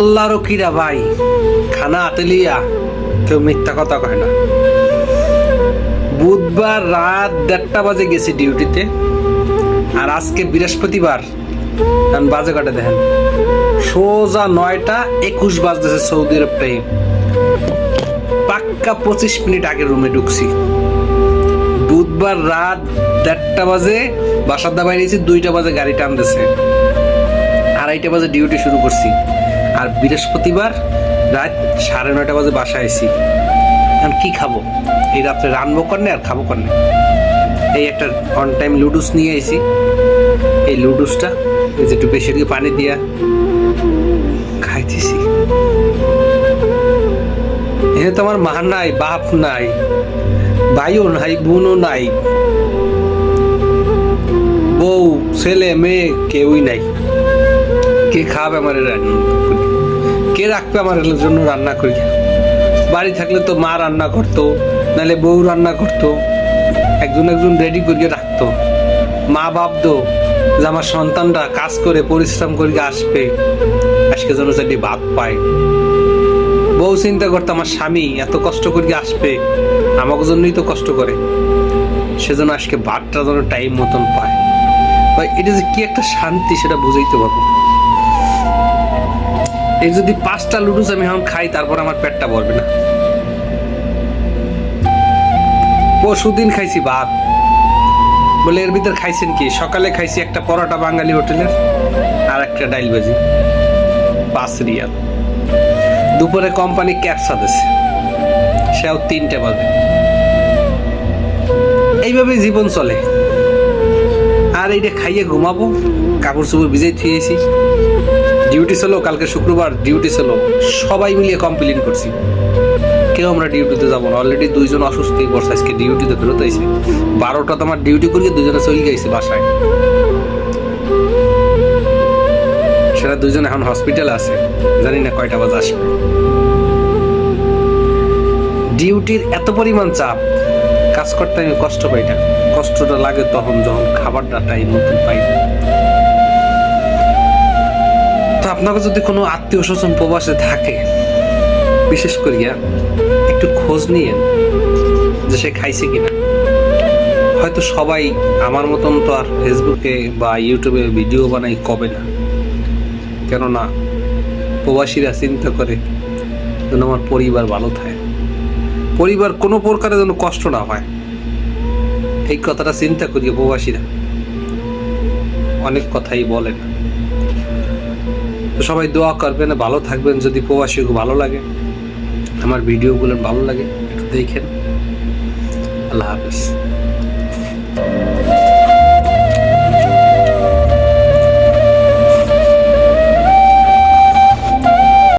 আল্লাহর কিরা ভাই, খানা হাতে লিয়া কেউ মিথ্যা কথা কয় না। বুধবার রাত 1:30 বাজে গেছি ডিউটিতে, আর আজকে বৃহস্পতিবার বাজে কাটে দেখেন সোজা 9:21 বাজতেছে সৌদি আরব টাইম। পাক্কা 25 মিনিট আগে রুমে ঢুকছি। বুধবার রাত 1:30 বাজে বাসার দা বাইরেছি, 2টা বাজে গাড়ি টানতেছে, 2:30 বাজে ডিউটি শুরু করছি। আর বৃহস্পতিবার রাত 9:30 বাজে বাসায় আইছি। এখন কি খাবো? এই রাত্রে রানবো করনে আর খাবো করনে। এই একটা অন টাইম লুডুস নিয়ে আইছি। এই লুডুসটা একটু বেশি দিয়ে পানি দিয়া খাইতেছি। এখানে তো আমার মা নাই, বাপ নাই, ভাইও নাই, বোনও নাই, বউ ছেলে মেয়ে কেউই নাই। কে খাবে আমার রান্না? কে রাখবে আমার জন্য রান্না করি? বাড়ি থাকলে তো মা রান্না করতো, নাহলে বউ রান্না করতো, একজন রেডি করিয়ে রাখতো। মা ভাবতো যে আমার সন্তানরা কাজ করে পরিশ্রম করিয়ে আসবে, আজকে যেন সেটি ভাত পায়। বউ চিন্তা করতো আমার স্বামী এত কষ্ট করিয়ে আসবে, আমাকে জন্যই তো কষ্ট করে, সেজন্য আজকে ভাতটা যেন টাইম মতন পায়। ভাই এটা যে কি একটা শান্তি সেটা বুঝাইতে পারবো। এই যদি 5টা লুডুস আমি এখন খাই, তারপর আমার পেটটা ভরবে না। পরশুদিন খাইছি ভাত, বলে এর ভিতর খাইছেন কি? সকালে খাইছি একটা পরোটা বাঙালি হোটেলের, আর একটা ডাইল ভাজি, 5 রিয়াল। দুপুরে কোম্পানি ক্যাপসা দিছে, সেও 3টে বাজে। এইভাবে জীবন চলে। আর এইটা খাইয়ে ঘুমাবো, কাপড় চোপড় ভিজাই থুয়েছি। ডিউটি ছিল কালকে শুক্রবার, ডিউটি ছিল, সবাই মিলিয়ে কমপ্লেন করছি কেউ আমরা ডিউটিতে যাবো না। অলরেডি 2জন অসুস্থ হয়ে পড়ছে, আজকে ডিউটিতে ফেরত আইছে। 12টা তো আমার ডিউটি করিয়ে 2জনে চলে গেছে বাসায়। সেটা 2জন এখন হসপিটালে আছে, জানি না কয়টা বাজে আসবে। ডিউটির এত পরিমাণ চাপ, কাজ করতে আমি কষ্ট পাই না। কষ্টটা লাগে তখন যখন খাবারটা টাইম মতন পাই না। তো আপনাকে যদি কোনো আত্মীয় স্বজন প্রবাসে থাকে, বিশেষ করিয়া একটু খোঁজ নিয়েন যে সে খাইছে কিনা। হয়তো সবাই আমার মতন তো আর ফেসবুকে বা ইউটিউবে ভিডিও বানাই কবে না, কেননা প্রবাসীরা চিন্তা করে যেন আমার পরিবার ভালো থাকে, পরিবার কোনো প্রকারে যেন কষ্ট না হয়। এই কথাটা চিন্তা করিয়া প্রবাসীরা অনেক কথাই বলে না। তো সবাই দোয়া করবেন, ভালো থাকবেন। যদি প্রবাসীকে ভালো লাগে, আমার ভিডিওগুলো ভালো লাগে, একটু দেখেন। আল্লাহ হাফেজ।